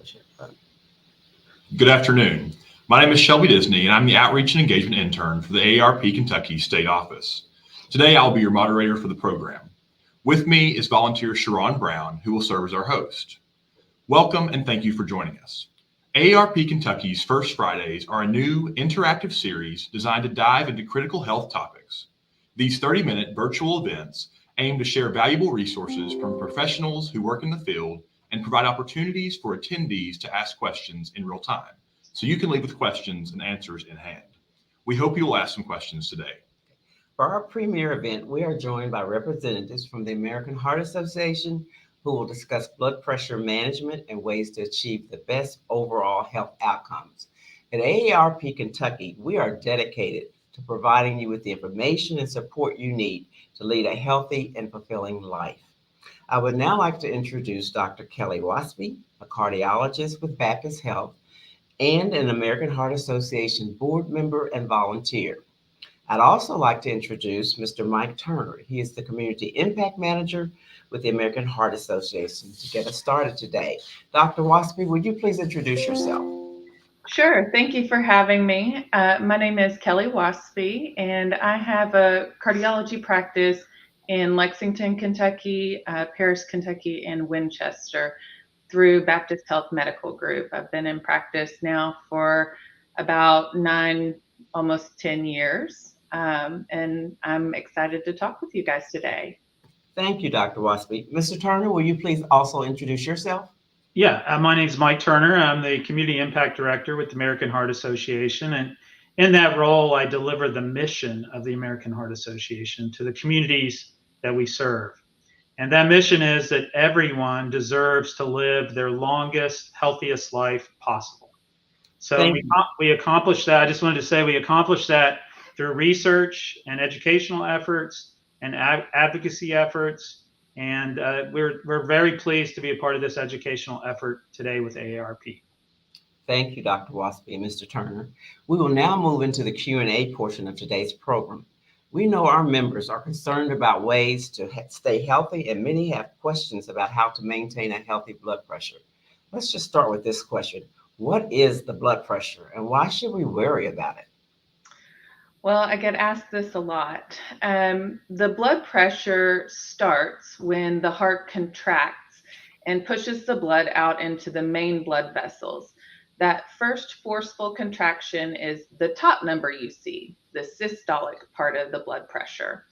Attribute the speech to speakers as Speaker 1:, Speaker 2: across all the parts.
Speaker 1: push it up.
Speaker 2: Good afternoon. My name is Shelby Disney, and I'm the Outreach and Engagement Intern for the AARP Kentucky State Office. Today, I'll be your moderator for the program. With me is volunteer Sharon Brown, who will serve as our host. Welcome and thank you for joining us. AARP Kentucky's First Fridays are a new interactive series designed to dive into critical health topics. These 30-minute virtual events aim to share valuable resources from professionals who work in the field and provide opportunities for attendees to ask questions in real time, so you can leave with questions and answers in hand. We hope you will ask some questions today.
Speaker 1: For our premier event, we are joined by representatives from the American Heart Association who will discuss blood pressure management and ways to achieve the best overall health outcomes. At AARP Kentucky, we are dedicated to providing you with the information and support you need to lead a healthy and fulfilling life. I would now like to introduce Dr. Kelly Wasby, a cardiologist with Baptist Health and an American Heart Association board member and volunteer. I'd also like to introduce Mr. Mike Turner. He is the Community Impact Manager with the American Heart Association to get us started today. Dr. Wasby, would you please introduce yourself?
Speaker 3: Sure. Thank you for having me. My name is Kelly Wasby, and I have a cardiology practice in Lexington, Kentucky, Paris, Kentucky, and Winchester through Baptist Health Medical Group. I've been in practice now for about 9, almost 10 years, and I'm excited to talk with you guys today.
Speaker 1: Thank you, Dr. Wasby. Mr. Turner, will you please also introduce yourself?
Speaker 4: Yeah, my name is Mike Turner. I'm the Community Impact Director with the American Heart Association. And in that role, I deliver the mission of the American Heart Association to the communities that we serve. And that mission is that everyone deserves to live their longest, healthiest life possible. So we accomplished that. I just wanted to say we accomplished that through research and educational efforts and advocacy efforts. And we're very pleased to be a part of this educational effort today with AARP.
Speaker 1: Thank you, Dr. Wasby and Mr. Turner. We will now move into the Q&A portion of today's program. We know our members are concerned about ways to stay healthy, and many have questions about how to maintain a healthy blood pressure. Let's just start with this question. What is the blood pressure, and why should we worry about it?
Speaker 3: Well, I get asked this a lot. The blood pressure starts when the heart contracts and pushes the blood out into the main blood vessels. That first forceful contraction is the top number you see, the systolic part of the blood pressure.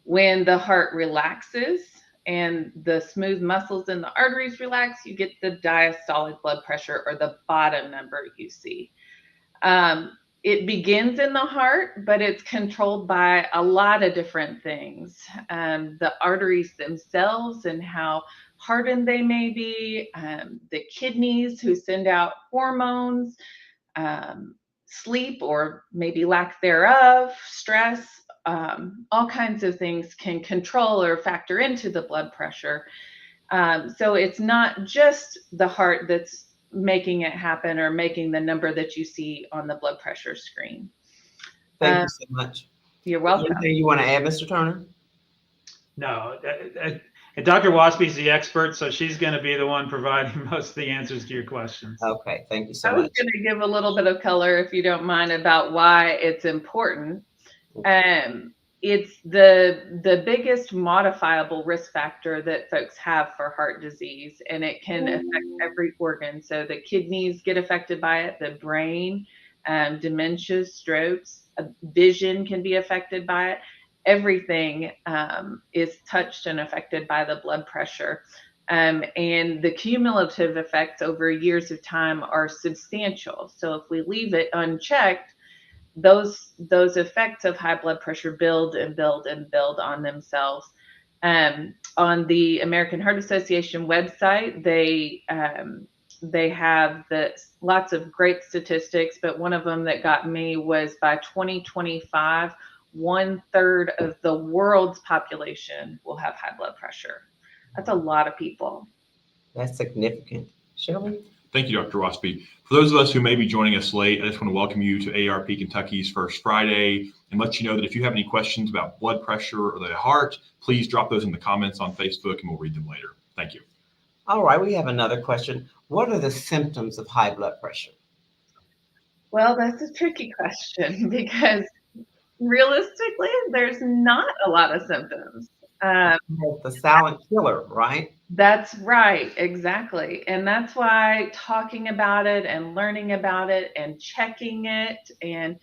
Speaker 3: When the heart relaxes and the smooth muscles in the arteries relax, you get the diastolic blood pressure, or the bottom number you see. It begins in the heart, but it's controlled by a lot of different things. The arteries themselves and how hardened they may be, the kidneys who send out hormones, sleep or maybe lack thereof, stress, all kinds of things can control or factor into the blood pressure. So it's not just the heart that's making it happen or making the number that you see on the blood pressure screen.
Speaker 1: Thank you so much.
Speaker 3: You're welcome.
Speaker 1: Anything you want to add, Mr. Turner?
Speaker 4: No, and Dr. Wasby is the expert, so she's going to be the one providing most of the answers to your questions.
Speaker 1: Okay, thank you so much.
Speaker 3: I was going to give a little bit of color, if you don't mind, about why it's important. It's the biggest modifiable risk factor that folks have for heart disease, and it can affect every organ. So the kidneys get affected by it, the brain, dementia, strokes, vision can be affected by it. Everything is touched and affected by the blood pressure. And the cumulative effects over years of time are substantial. So if we leave it unchecked, those effects of high blood pressure build and build and build on themselves. On the American Heart Association website, they have lots of great statistics, but one of them that got me was by 2025, 1/3 of the world's population will have high blood pressure. That's a lot of people.
Speaker 1: That's significant. Shelby?
Speaker 2: Thank you, Dr. Wasby. For those of us who may be joining us late, I just want to welcome you to AARP Kentucky's First Friday and let you know that if you have any questions about blood pressure or the heart, please drop those in the comments on Facebook and we'll read them later. Thank you.
Speaker 1: All right, we have another question. What are the symptoms of high blood pressure?
Speaker 3: Well, that's a tricky question because realistically, there's not a lot of symptoms. Um,
Speaker 1: The silent killer, right?
Speaker 3: That's right, exactly. And that's why talking about it and learning about it and checking it and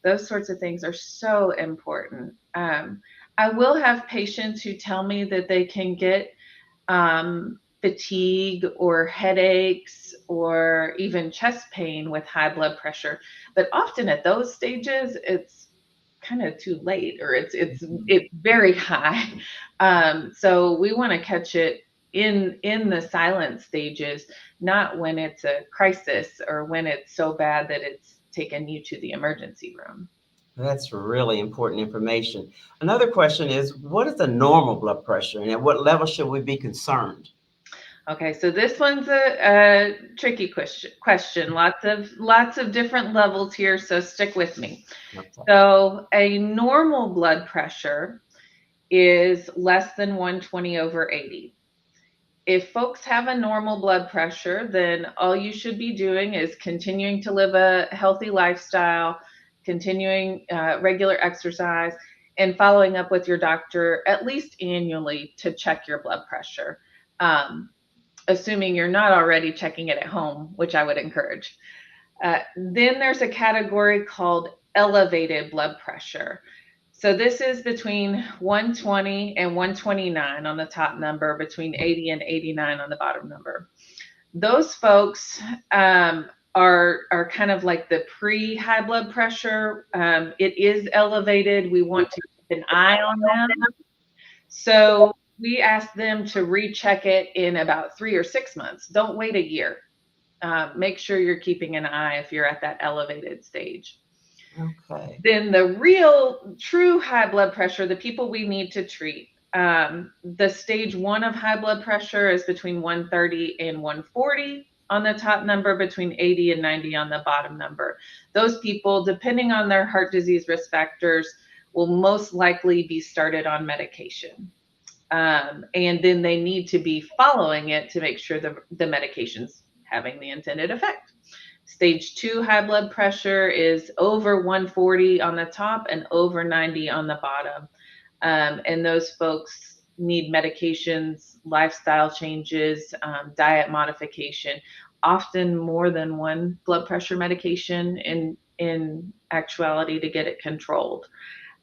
Speaker 3: those sorts of things are so important. I will have patients who tell me that they can get fatigue or headaches or even chest pain with high blood pressure. But often at those stages, it's kind of too late or it's very high. So we want to catch it in the silent stages, not when it's a crisis or when it's so bad that it's taken you to the emergency room.
Speaker 1: That's really important information. Another question is, what is the normal blood pressure and at what level should we be concerned?
Speaker 3: Okay, so this one's a tricky question. Lots of different levels here, so stick with me.
Speaker 1: Okay.
Speaker 3: So a normal blood pressure is less than 120/80. If folks have a normal blood pressure, then all you should be doing is continuing to live a healthy lifestyle, continuing regular exercise, and following up with your doctor at least annually to check your blood pressure. Um, Assuming you're not already checking it at home, which I would encourage. Then there's a category called elevated blood pressure. So this is between 120 and 129 on the top number, between 80 and 89 on the bottom number. Those folks are kind of like the pre-high blood pressure. It is elevated. We want to keep an eye on them. So we ask them to recheck it in about 3 or 6 months. Don't wait a year. Make sure you're keeping an eye if you're at that elevated stage.
Speaker 1: Okay.
Speaker 3: Then the real true high blood pressure, the people we need to treat. The stage 1 of high blood pressure is between 130 and 140 on the top number, between 80 and 90 on the bottom number. Those people, depending on their heart disease risk factors, will most likely be started on medication. And then they need to be following it to make sure the medication's having the intended effect. Stage 2 high blood pressure is over 140 on the top and over 90 on the bottom. And those folks need medications, lifestyle changes, diet modification, often more than one blood pressure medication in actuality to get it controlled.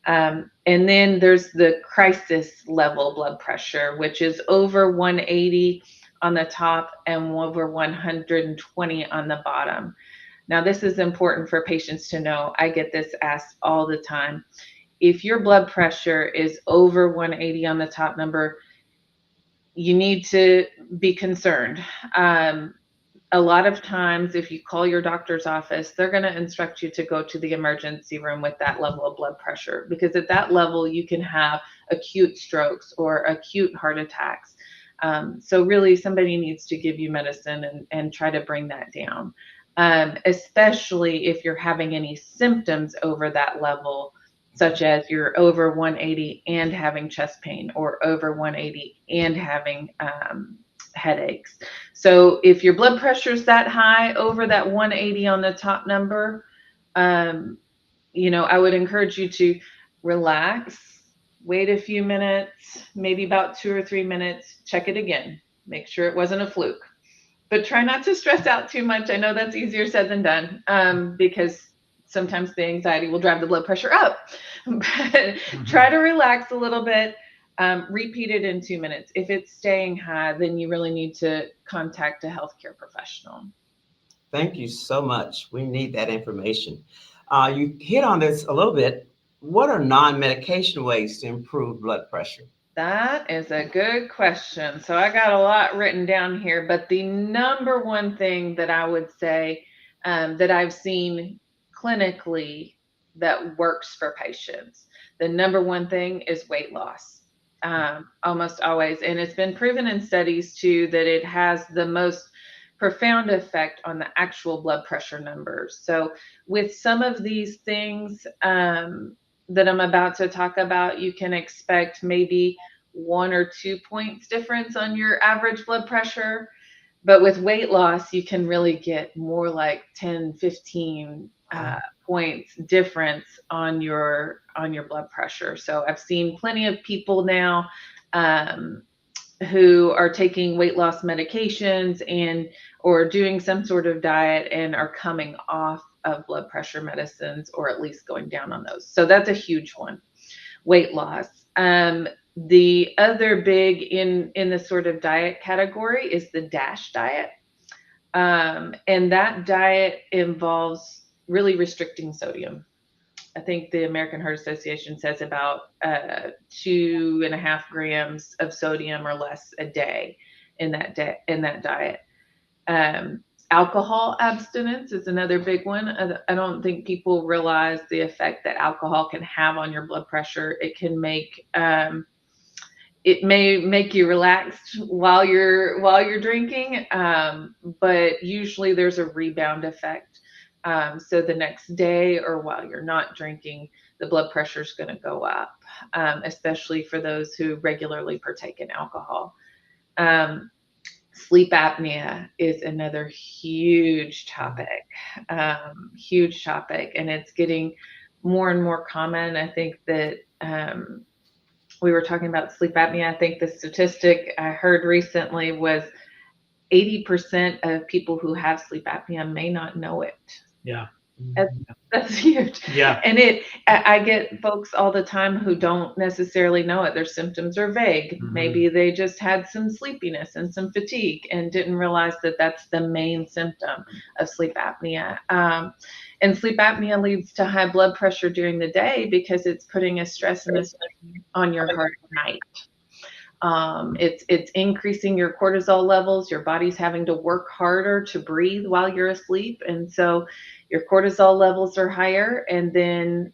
Speaker 3: And then there's the crisis level blood pressure, which is over 180 on the top and over 120 on the bottom. Now, this is important for patients to know. I get this asked all the time. If your blood pressure is over 180 on the top number, you need to be concerned. A lot of times, if you call your doctor's office, they're going to instruct you to go to the emergency room with that level of blood pressure, because at that level, you can have acute strokes or acute heart attacks. So really, somebody needs to give you medicine and try to bring that down, especially if you're having any symptoms over that level, such as you're over 180 and having chest pain, or over 180 and having headaches. So if your blood pressure is that high, over that 180 on the top number, I would encourage you to relax, wait a few minutes, maybe about 2 or 3 minutes, check it again, make sure it wasn't a fluke. But try not to stress out too much. I know that's easier said than done, because sometimes the anxiety will drive the blood pressure up. But try to relax a little bit. Repeat it in 2 minutes. If it's staying high, then you really need to contact a healthcare professional.
Speaker 1: Thank you so much. We need that information. You hit on this a little bit. What are non-medication ways to improve blood pressure?
Speaker 3: That is a good question. So I got a lot written down here, but the number one thing that I would say that I've seen clinically that works for patients, the number one thing is weight loss. Almost always. And it's been proven in studies too that it has the most profound effect on the actual blood pressure numbers. So with some of these things that I'm about to talk about, you can expect maybe 1 or 2 points difference on your average blood pressure. But with weight loss, you can really get more like 10, 15 points difference on your blood pressure. So I've seen plenty of people now who are taking weight loss medications or doing some sort of diet and are coming off of blood pressure medicines, or at least going down on those. So that's a huge one, weight loss. The other big in the sort of diet category is the DASH diet. And that diet involves really restricting sodium. I think the American Heart Association says about 2.5 grams of sodium or less a day in that diet. Alcohol abstinence is another big one. I don't think people realize the effect that alcohol can have on your blood pressure. It can make it may make you relaxed while you're drinking, but usually there's a rebound effect. So the next day or while you're not drinking, the blood pressure is going to go up, especially for those who regularly partake in alcohol. Sleep apnea is another huge topic, and it's getting more and more common. I think that we were talking about sleep apnea. I think the statistic I heard recently was 80% of people who have sleep apnea may not know it.
Speaker 4: Yeah.
Speaker 3: That's huge.
Speaker 4: Yeah.
Speaker 3: And I get folks all the time who don't necessarily know it. Their symptoms are vague.
Speaker 4: Mm-hmm.
Speaker 3: Maybe they just had some sleepiness and some fatigue and didn't realize that that's the main symptom of sleep apnea. And sleep apnea leads to high blood pressure during the day because it's putting a stress and a strain on your heart at night. It's increasing your cortisol levels. Your body's having to work harder to breathe while you're asleep. And so your cortisol levels are higher. And then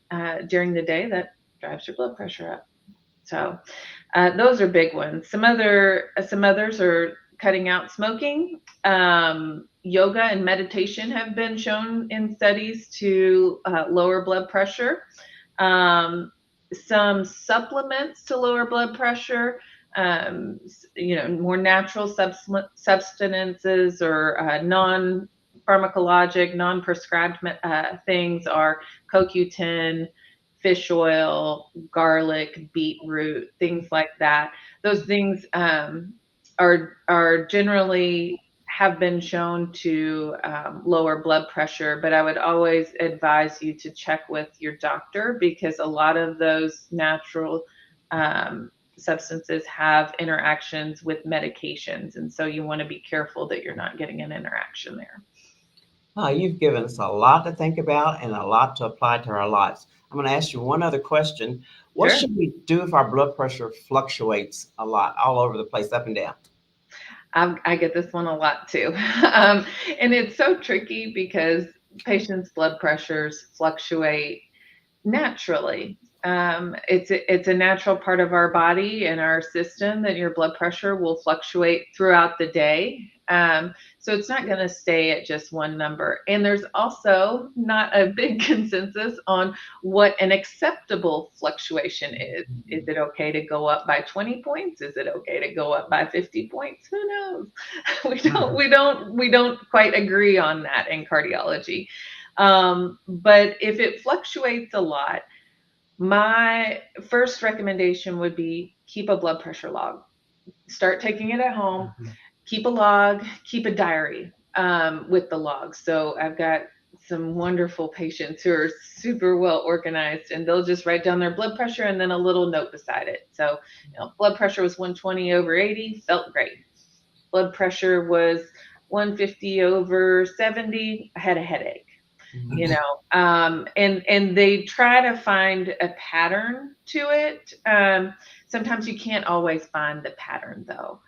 Speaker 3: during the day, that drives your blood pressure up. So those are big ones. Some others are cutting out smoking. Yoga and meditation have been shown in studies to lower blood pressure. Some supplements to lower blood pressure, more natural substances or non-pharmacologic, non-prescribed things are CoQ10, fish oil, garlic, beetroot, things like that. Those things are generally have been shown to lower blood pressure, but I would always advise you to check with your doctor because a lot of those natural substances have interactions with medications. And so you want to be careful that you're not getting an interaction there.
Speaker 1: You've given us a lot to think about and a lot to apply to our lives. I'm going to ask you one other question. What
Speaker 3: Sure.
Speaker 1: should we do if our blood pressure fluctuates a lot, all over the place, up and down?
Speaker 3: I get this one a lot too. And it's so tricky because patients' blood pressures fluctuate naturally. It's a natural part of our body and our system that your blood pressure will fluctuate throughout the day. So it's not going to stay at just one number. And there's also not a big consensus on what an acceptable fluctuation is. Is it okay to go up by 20 points? Is it okay to go up by 50 points? Who knows? We don't quite agree on that in cardiology. But if it fluctuates a lot, my first recommendation would be keep a blood pressure log. Start taking it at home. Mm-hmm. Keep a log, keep a diary with the logs. So I've got some wonderful patients who are super well organized, and they'll just write down their blood pressure and then a little note beside it. So, blood pressure was 120/80, felt great. Blood pressure was 150/70, I had a headache. And they try to find a pattern to it. Sometimes you can't always find the pattern though.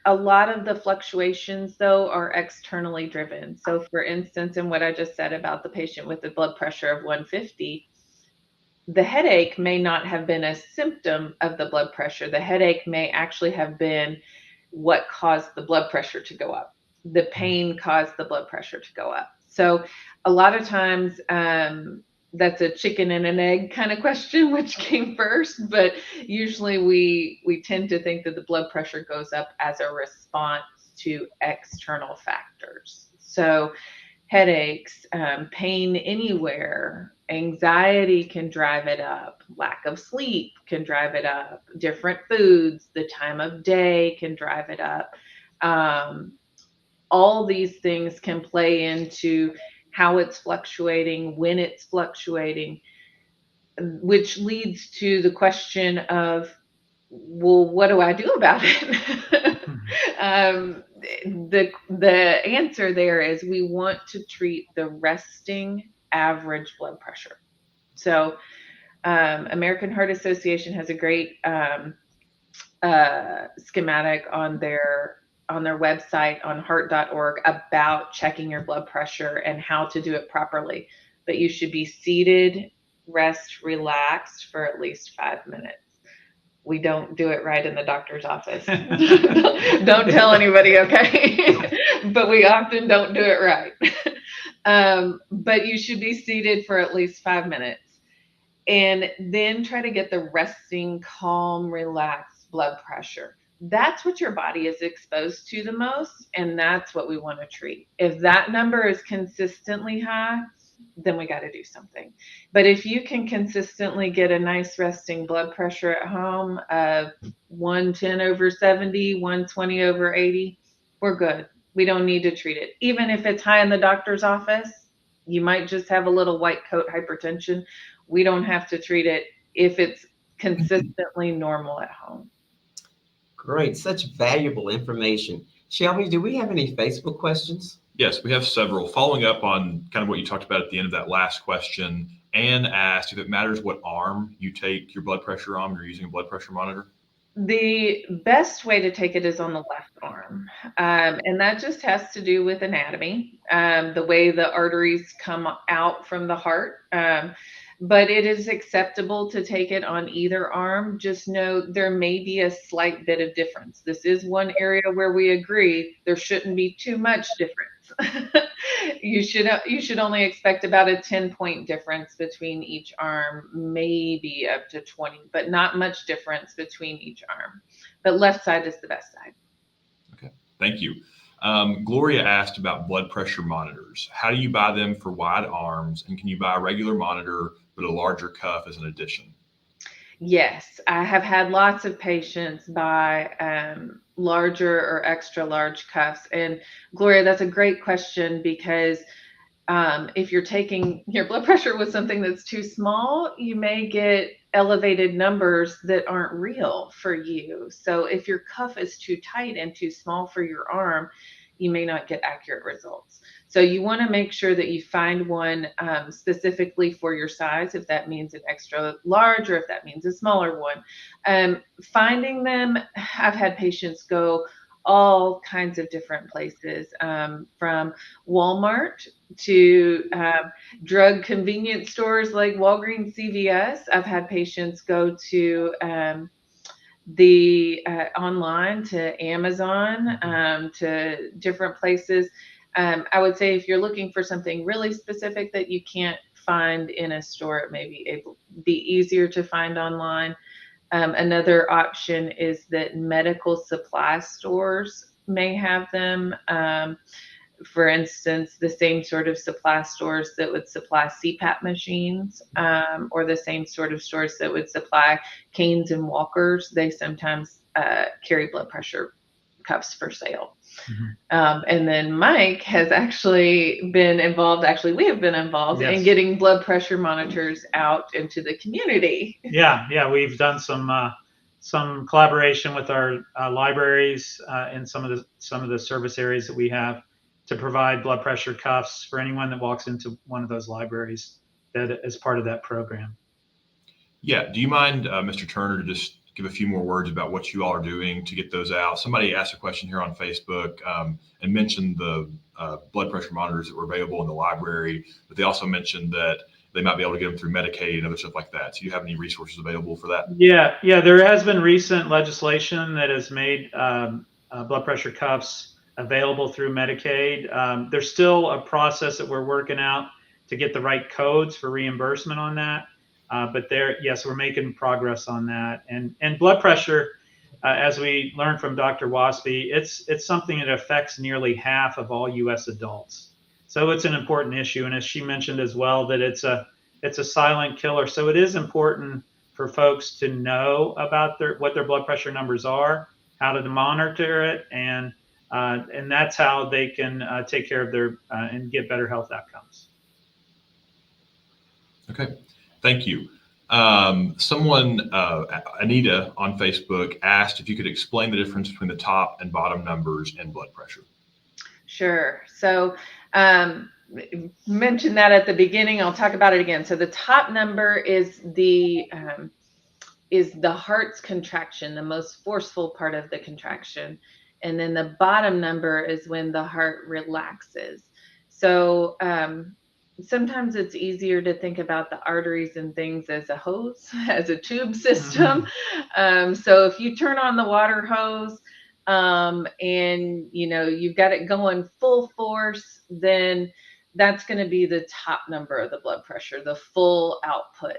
Speaker 3: A lot of the fluctuations though are externally driven. So for instance, in what I just said about the patient with the blood pressure of 150, the headache may not have been a symptom of the blood pressure. The headache may actually have been what caused the blood pressure to go up. The pain caused the blood pressure to go up. So a lot of times that's a chicken and an egg kind of question, which came first, but usually we tend to think that the blood pressure goes up as a response to external factors. So headaches, pain anywhere, anxiety can drive it up, lack of sleep can drive it up, different foods, the time of day can drive it up. All these things can play into how it's fluctuating, when it's fluctuating, which leads to the question of, well, what do I do about it? The answer there is we want to treat the resting average blood pressure. So American Heart Association has a great schematic on their website on heart.org about checking your blood pressure and how to do it properly. But you should be seated, rest, relaxed for at least 5 minutes. We don't do it right in the doctor's office. Don't tell anybody, okay? But we often don't do it right. But you should be seated for at least 5 minutes. And then try to get the resting, calm, relaxed blood pressure. That's what your body is exposed to the most, and that's what we want to treat. If that number is consistently high, then we got to do something. But if you can consistently get a nice resting blood pressure at home of 110/70, 120/80, we're good. We don't need to treat it. Even if it's high in the doctor's office, you might just have a little white coat hypertension. We don't have to treat it if it's consistently normal at home.
Speaker 1: Great, such valuable information. Shelby, do we have any Facebook questions?
Speaker 2: Yes, we have several. Following up on kind of what you talked about at the end of that last question, Anne asked if it matters what arm you take your blood pressure on when you're using a blood pressure monitor.
Speaker 3: The best way to take it is on the left arm. And that just has to do with anatomy, the way the arteries come out from the heart. But it is acceptable to take it on either arm. Just know there may be a slight bit of difference. This is one area where we agree there shouldn't be too much difference. You should only expect about a 10-point difference between each arm, maybe up to 20, but not much difference between each arm. But left side is the best side.
Speaker 2: Okay, thank you. Gloria asked about blood pressure monitors. How do you buy them for wide arms, and can you buy a regular monitor but a larger cuff as an addition?
Speaker 3: Yes, I have had lots of patients buy larger or extra large cuffs. And Gloria, that's a great question, because if you're taking your blood pressure with something that's too small, you may get elevated numbers that aren't real for you. So if your cuff is too tight and too small for your arm, you may not get accurate results. So you want to make sure that you find one specifically for your size, if that means an extra large or if that means a smaller one. Finding them, I've had patients go all kinds of different places, from Walmart to drug convenience stores like Walgreens, CVS. I've had patients go to online to Amazon, to different places. I would say if you're looking for something really specific that you can't find in a store, it may be easier to find online. Another option is that medical supply stores may have them. For instance, the same sort of supply stores that would supply CPAP machines, or the same sort of stores that would supply canes and walkers, they sometimes carry blood pressure cuffs for sale. Mm-hmm. And then Mike has actually been involved, we have been involved in getting blood pressure monitors out into the community.
Speaker 4: Yeah, we've done some collaboration with our libraries in some of the service areas that we have to provide blood pressure cuffs for anyone that walks into one of those libraries that is part of that program.
Speaker 2: Yeah. Do you mind, Mr. Turner, to just give a few more words about what you all are doing to get those out? Somebody asked a question here on Facebook and mentioned the blood pressure monitors that were available in the library, but they also mentioned that they might be able to get them through Medicaid and other stuff like that. So you have any resources available for that?
Speaker 4: Yeah. There has been recent legislation that has made blood pressure cuffs available through Medicaid. There's still a process that we're working out to get the right codes for reimbursement on that. But yes, we're making progress on that. And blood pressure, as we learned from Dr. Waspy, it's something that affects nearly half of all U.S. adults. So it's an important issue. And as she mentioned as well, that it's a silent killer. So it is important for folks to know about what their blood pressure numbers are, how to monitor it, and that's how they can take care of their and get better health outcomes.
Speaker 2: Okay, thank you. Anita on Facebook asked if you could explain the difference between the top and bottom numbers in blood pressure.
Speaker 3: Sure. So mentioned that at the beginning. I'll talk about it again. So the top number is the heart's contraction, the most forceful part of the contraction. And then the bottom number is when the heart relaxes. So sometimes it's easier to think about the arteries and things as a hose, as a tube system. So if you turn on the water hose and you've got it going full force, then that's going to be the top number of the blood pressure, the full output.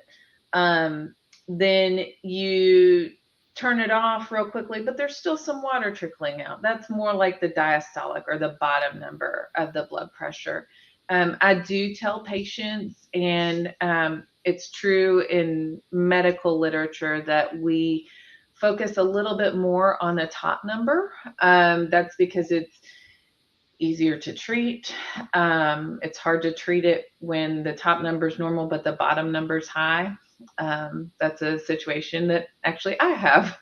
Speaker 3: Then you turn it off real quickly, but there's still some water trickling out. That's more like the diastolic, or the bottom number of the blood pressure. I do tell patients, and it's true in medical literature, that we focus a little bit more on the top number. That's because it's easier to treat. It's hard to treat it when the top number is normal, but the bottom number is high. That's a situation that actually I have.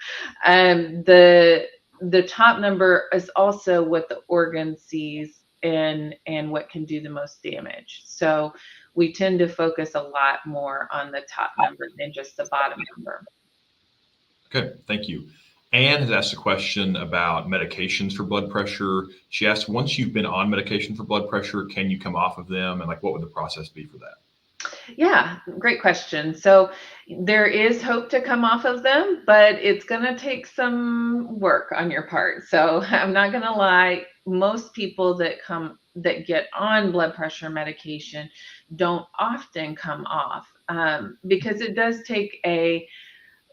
Speaker 3: The top number is also what the organ sees and what can do the most damage. So we tend to focus a lot more on the top number than just the bottom number.
Speaker 2: Okay, thank you. Anne has asked a question about medications for blood pressure. She asked, once you've been on medication for blood pressure, can you come off of them? And what would the process be for that?
Speaker 3: Yeah, great question. So there is hope to come off of them, but it's going to take some work on your part. So I'm not going to lie. Most people that get on blood pressure medication don't often come off because it does take a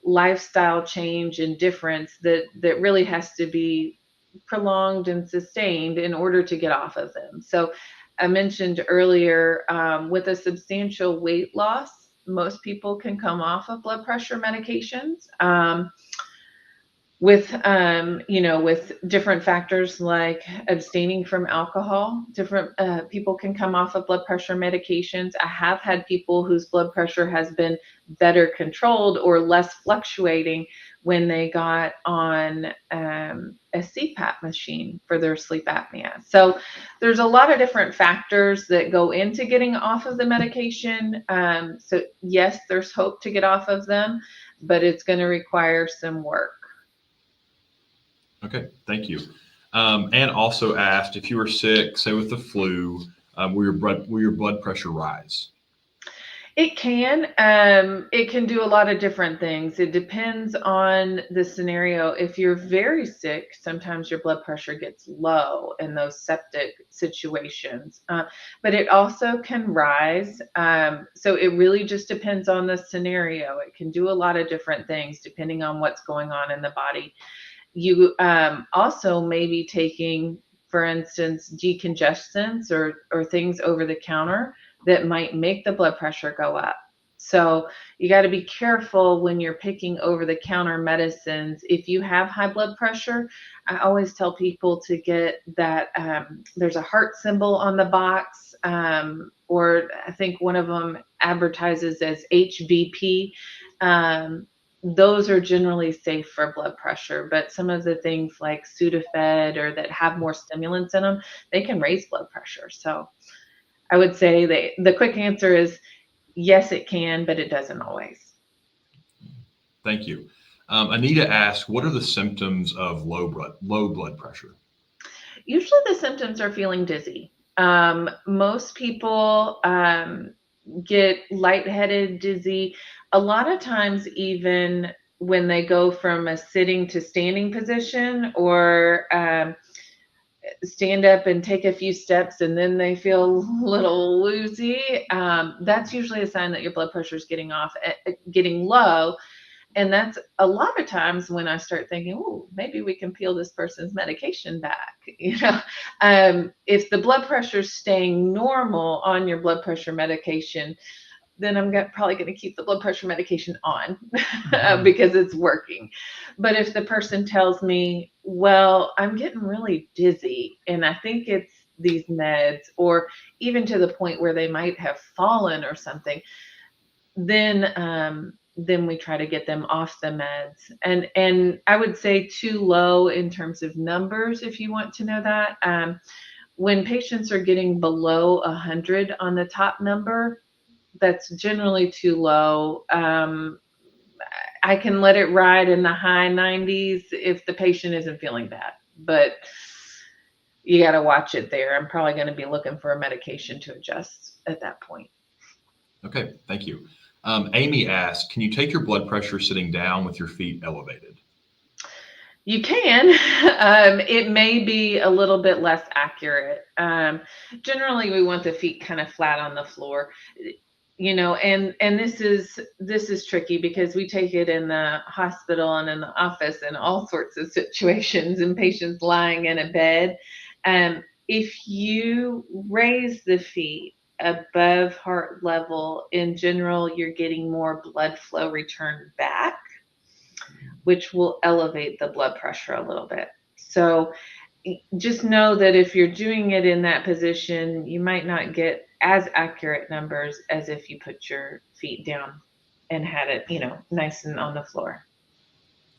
Speaker 3: lifestyle change and difference that really has to be prolonged and sustained in order to get off of them. So I mentioned earlier, with a substantial weight loss, most people can come off of blood pressure medications. With different factors like abstaining from alcohol, different people can come off of blood pressure medications. I have had people whose blood pressure has been better controlled or less fluctuating when they got on a CPAP machine for their sleep apnea. So there's a lot of different factors that go into getting off of the medication. So yes, there's hope to get off of them, but it's going to require some work.
Speaker 2: Okay, thank you. Anne also asked, if you were sick, say with the flu, will your blood pressure rise?
Speaker 3: It can. It can do a lot of different things. It depends on the scenario. If you're very sick, sometimes your blood pressure gets low in those septic situations, but it also can rise. So it really just depends on the scenario. It can do a lot of different things depending on what's going on in the body. You also may be taking, for instance, decongestants or things over the counter that might make the blood pressure go up. So you got to be careful when you're picking over the counter medicines. If you have high blood pressure, I always tell people to get that, there's a heart symbol on the box, or I think one of them advertises as HVP. Those are generally safe for blood pressure, but some of the things like Sudafed or that have more stimulants in them, they can raise blood pressure. So I would say the quick answer is yes, it can, but it doesn't always.
Speaker 2: Thank you. Anita asks, what are the symptoms of low blood pressure?
Speaker 3: Usually the symptoms are feeling dizzy. Most people get lightheaded, dizzy. A lot of times, even when they go from a sitting to standing position, or stand up and take a few steps and then they feel a little woozy, that's usually a sign that your blood pressure is getting low. And that's a lot of times when I start thinking, oh, maybe we can peel this person's medication back. If the blood pressure is staying normal on your blood pressure medication, then I'm probably going to keep the blood pressure medication on because it's working. But if the person tells me, well, I'm getting really dizzy and I think it's these meds, or even to the point where they might have fallen or something, then we try to get them off the meds. And I would say too low in terms of numbers, if you want to know that. When patients are getting below 100 on the top number, that's generally too low. I can let it ride in the high 90s if the patient isn't feeling bad, but you got to watch it there. I'm probably going to be looking for a medication to adjust at that point.
Speaker 2: Okay, thank you. Amy asked, can you take your blood pressure sitting down with your feet elevated?
Speaker 3: You can. It may be a little bit less accurate. Generally, we want the feet kind of flat on the floor. And this is tricky because we take it in the hospital and in the office in all sorts of situations, and patients lying in a bed. If you raise the feet above heart level, in general, you're getting more blood flow return back, which will elevate the blood pressure a little bit. So just know that if you're doing it in that position, you might not get as accurate numbers as if you put your feet down and had it, nice and on the floor.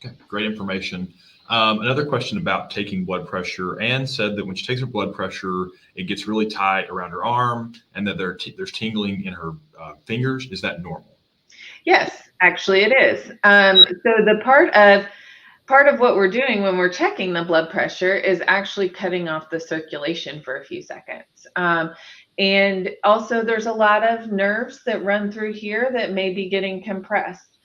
Speaker 2: Okay, great information. Another question about taking blood pressure. Anne said that when she takes her blood pressure, it gets really tight around her arm and that there's tingling in her fingers. Is that normal?
Speaker 3: Yes, actually it is. So the part of what we're doing when we're checking the blood pressure is actually cutting off the circulation for a few seconds. And also there's a lot of nerves that run through here that may be getting compressed.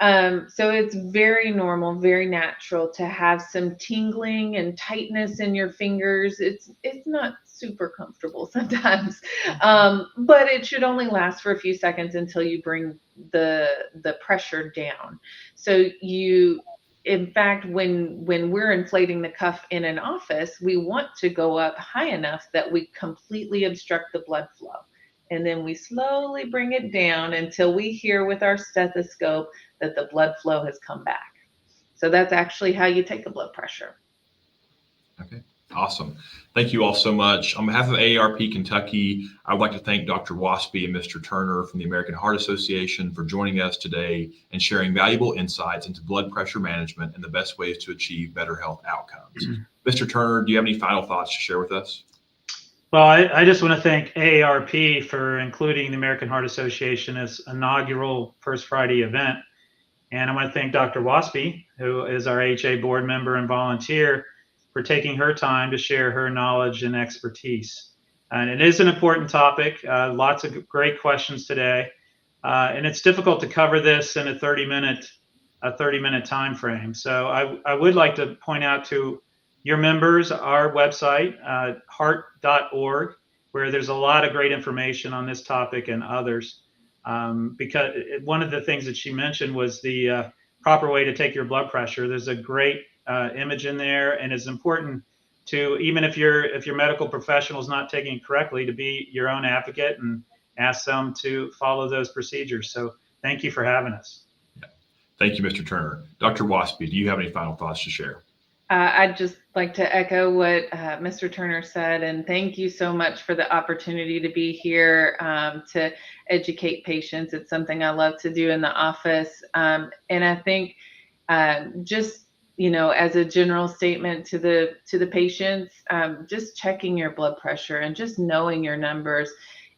Speaker 3: So it's very normal, very natural to have some tingling and tightness in your fingers. It's not super comfortable sometimes, but it should only last for a few seconds until you bring the pressure down. So in fact, when we're inflating the cuff in an office, we want to go up high enough that we completely obstruct the blood flow. And then we slowly bring it down until we hear with our stethoscope that the blood flow has come back. So that's actually how you take a blood pressure.
Speaker 2: Okay, awesome. Thank you all so much. On behalf of AARP Kentucky, I would like to thank Dr. Waspie and Mr. Turner from the American Heart Association for joining us today and sharing valuable insights into blood pressure management and the best ways to achieve better health outcomes. Mr. Turner, do you have any final thoughts to share with us?
Speaker 4: Well, I just want to thank AARP for including the American Heart Association as inaugural First Friday event. And I want to thank Dr. Waspie, who is our HA board member and volunteer, for taking her time to share her knowledge and expertise. And it is an important topic, lots of great questions today. And it's difficult to cover this in a 30-minute time frame. So I would like to point out to your members our website, heart.org, where there's a lot of great information on this topic and others. Because one of the things that she mentioned was the proper way to take your blood pressure. There's a great image in there, and it's important to, even if your medical professional is not taking it correctly, to be your own advocate and ask them to follow those procedures. So thank you for having us.
Speaker 2: Thank you, Mr. Turner. Dr. Waspie, do you have any final thoughts to share?
Speaker 3: I'd just like to echo what Mr. Turner said, and thank you so much for the opportunity to be here to educate patients. It's something I love to do in the office. And I think just, as a general statement to the patients, just checking your blood pressure and just knowing your numbers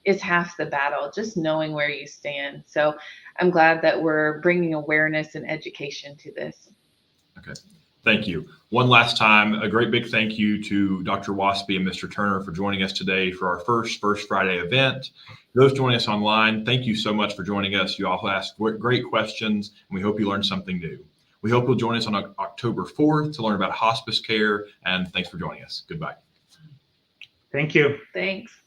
Speaker 3: is half the battle, just knowing where you stand. So I'm glad that we're bringing awareness and education to this.
Speaker 2: Okay. Thank you. One last time, a great big thank you to Dr. Waspie and Mr. Turner for joining us today for our First Friday event. Those joining us online, thank you so much for joining us. You all asked great questions, and we hope you learned something new. We hope you'll join us on October 4th to learn about hospice care, and thanks for joining us. Goodbye.
Speaker 4: Thank you.
Speaker 3: Thanks.